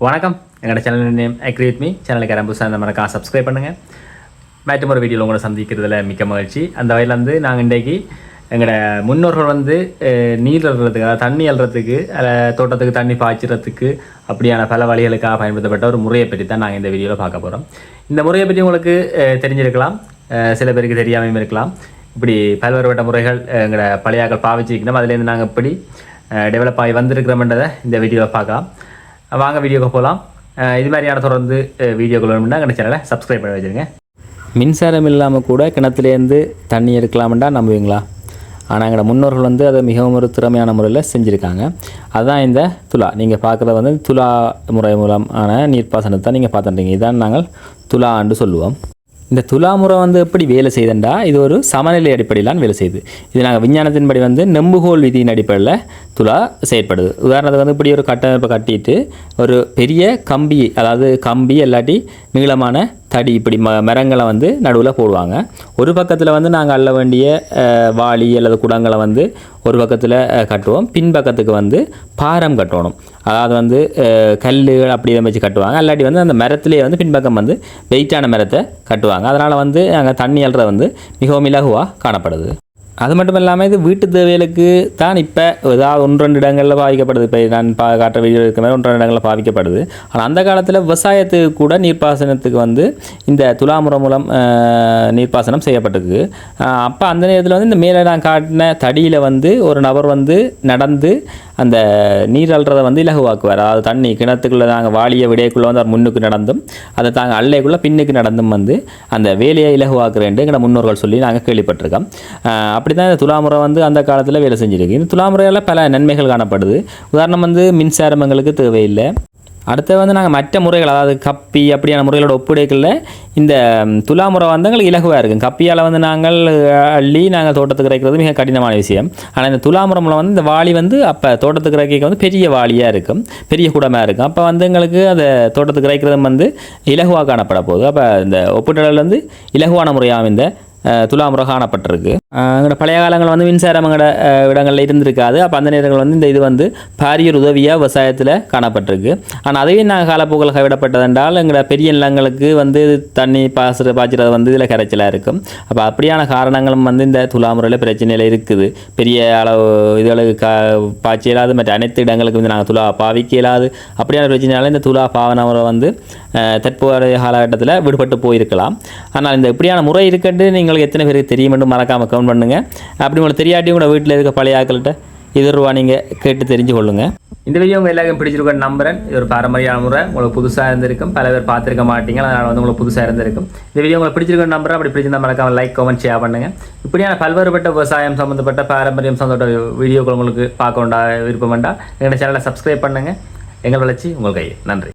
வணக்கம். எங்களோட channel name agree with me. சேனலுக்கு யாரும் புதுசாக இந்த மறக்காம சப்ஸ்கிரைப் பண்ணுங்கள். மற்றும் ஒரு வீடியோவில் உங்களை சந்திக்கிறதுல மிக்க மகிழ்ச்சி. அந்த வகையில் நாங்கள் இன்றைக்கு எங்களோட முன்னோர்கள் நீர் அள்ளுறதுக்கு, அதாவது தண்ணி அள்ளுறதுக்கு, தோட்டத்துக்கு தண்ணி பாய்ச்சிறதுக்கு அப்படியான பல வழிகளுக்காக பயன்படுத்தப்பட்ட ஒரு முறையை பற்றி தான் நாங்கள் இந்த வீடியோவில் பார்க்க போகிறோம். இந்த முறையை பற்றி உங்களுக்கு தெரிஞ்சிருக்கலாம், சில பேருக்கு தெரியாமையும் இருக்கலாம். இப்படி பல்வேறுபட்ட முறைகள் எங்களோட பழையாக்கள் பாவிச்சிருக்கணும். அதுலேருந்து நாங்கள் இப்படி டெவலப் ஆகி வந்திருக்கிறோம்ன்றதை இந்த வீடியோவில் பார்க்கலாம். வாங்க வீடியோக்கு போகலாம். இது மாதிரியான தொடர்ந்து வீடியோக்கள் வேணும்னா எங்கள் சேனலை சப்ஸ்கிரைப் பண்ணி வச்சுருங்க. மின்சாரம் இல்லாமல் கூட கிணத்துலேருந்து தண்ணி எடுக்கலாம்டா நம்புவீங்களா? ஆனால் எங்களோட முன்னோர்கள் அதை மிகவும் ஒரு திறமையான முறையில் செஞ்சுருக்காங்க. அதுதான் இந்த துலா. நீங்கள் பார்க்குறது துலா முறை மூலமான நீர்ப்பாசனத்தை நீங்கள் பார்த்துட்டீங்க. இதான் நாங்கள் துலான்னு சொல்லுவோம். இந்த துலா முறை எப்படி வேலை செய்யுதுண்டா, இது ஒரு சமநிலை அடிப்படையிலான வேலை செய்யுது. இது நாங்கள் விஞ்ஞானத்தின்படி நெம்புகோல் விதியின் அடிப்படையில் துலா செயற்படுது. உதாரணத்துக்கு இப்படி ஒரு கட்டமைப்பை கட்டிட்டு ஒரு பெரிய கம்பி, அதாவது கம்பி இல்லாட்டி நீளமான தடி, இப்படி மரங்களை நடுவில் போடுவாங்க. ஒரு பக்கத்தில் நாங்கள் அள்ள வேண்டிய வாளி அல்லது குடங்களை ஒரு பக்கத்தில் கட்டுவோம். பின்பக்கத்துக்கு பாரம் கட்டணும். அதாவது கல்லுகள் அப்படி வச்சு கட்டுவாங்க. இல்லாட்டி அந்த மரத்துலேயே பின்பக்கம் வெயிட்டான மரத்தை கட்டுவாங்க. அதனால் அங்கே தண்ணி அள்ளுறது மிகவும் இலகுவாக காணப்படுது. அது மட்டும் இல்லாமல் இது வீட்டு தேவைகளுக்கு தான் இப்போ ஏதாவது 1-2 இடங்களில் பாவிக்கப்படுது. இப்போ நான் காட்டுற வீடியோ இருக்க மாதிரி 1-2 இடங்களில் பாவிக்கப்படுது. ஆனால் அந்த காலத்தில் விவசாயத்துக்கு கூட நீர்ப்பாசனத்துக்கு இந்த துலாமுறை மூலம் நீர்ப்பாசனம் செய்யப்பட்டிருக்கு. அப்போ அந்த நேரத்தில் இந்த மேலே நான் காட்டின தடியில் ஒரு நபர் நடந்து அந்த நீர் அள்ளுறதை இலகுவாக்குவார். அதாவது தண்ணி கிணத்துக்குள்ளே நாங்கள் வாளியை விடையக்குள்ளே அவர் முன்னுக்கு நடந்தும் அதை தாங்கள் அள்ளைக்குள்ளே பின்னுக்கு நடந்தும் அந்த வேலையை இலகுவாக்குறேன் எங்களை முன்னோர்கள் சொல்லி நாங்கள் கேள்விப்பட்டிருக்கோம். அப்படி தான் இந்த துலாமுறை அந்த காலத்தில் வேலை செஞ்சுருக்கு. இந்த துலாமுறையால் பல நன்மைகள் காணப்படுது. உதாரணம் மின்சாரம் எங்களுக்கு தேவையில்லை. அடுத்து நாங்கள் மற்ற முறைகள், அதாவது கப்பி அப்படியான முறைகளோட ஒப்புடைகளில் இந்த துலாமுறை எங்களுக்கு இலகுவாக இருக்கும். கப்பியால் நாங்கள் அள்ளி நாங்கள் தோட்டத்துக்கு இறைக்கிறது மிக கடினமான விஷயம். ஆனால் இந்த துலாமுறை மூலம் இந்த வாளி அப்போ தோட்டத்துக்கு இறைக்க பெரிய வாளியாக இருக்கும், பெரிய குடமாக இருக்கும். அப்போ எங்களுக்கு அதை தோட்டத்துக்கு இறைக்கிறது இலகுவாக காணப்பட போகுது. அப்போ இந்த ஒப்புடல் இலகுவான முறையாக இந்த துலாமுறை காணப்பட்டிருக்கு. எங்களோட பழைய காலங்கள் மின்சாரம் எங்களோட இடங்களில் இருந்திருக்காது. அப்போ அந்த நேரங்கள் இந்த இது பாரிய உதவியாக விவசாயத்தில் காணப்பட்டிருக்கு. ஆனால் அதையும் நாங்கள் காலப்போக்கில் கைவிடப்பட்டதென்றால் எங்களோட பெரிய நிலங்களுக்கு தண்ணி பாய்ச்சிறது இதில் கரைச்சலாக இருக்கும். அப்போ அப்படியான காரணங்களும் இந்த துலாமுறையில் பிரச்சனையில் இருக்குது. பெரிய அளவு இதுகளுக்கு பாய்ச்சி இயலாது, மற்ற அனைத்து இடங்களுக்கு நாங்கள் துலா பாவிக்க இயலாது. அப்படியான பிரச்சனையால் இந்த துலா பாவன முறை தற்போதைய காலகட்டத்தில் விடுபட்டு போயிருக்கலாம். ஆனால் இந்த இப்படியான முறை இருக்கட்டு நீங்கள் எத்தனை பேருக்கு தெரியும் என்று மறக்காமல் கமெண்ட் பண்ணுங்கள். அப்படி உங்களுக்கு தெரியாட்டியும் கூட வீட்டில் இருக்க பழைய ஆட்கள்கிட்ட இதுவா நீங்கள் கேட்டு தெரிஞ்சு கொள்ளுங்கள். இந்த வீடியோ உங்கள் எல்லாருக்கும் பிடிச்சிருக்கேன் நம்புறேன். இது ஒரு பாரம்பரியான முறை, உங்களுக்கு புதுசாக இருந்திருக்கும், பல பேர் பார்த்துருக்க மாட்டீங்க, அதனால் உங்களுக்கு புதுசாக இருந்திருக்கும். இந்த வீடியோ உங்களுக்கு பிடிச்சிருக்கேன் நம்புறேன். அப்படி பிடிச்சிருந்தா மறக்காமல் லைக், கமெண்ட், ஷேர் பண்ணுங்கள். இப்படியான பல்வேறுபட்ட விவசாயம் சம்மந்தப்பட்ட பாரம்பரியம் சம்மந்தப்பட்ட வீடியோக்கள் உங்களுக்கு பார்க்க விருப்பம் வேண்டாம். எங்கள் சேனலை சப்ஸ்கிரைப் பண்ணுங்கள். எங்கள் வளர்ச்சி உங்கள் கையில். நன்றி.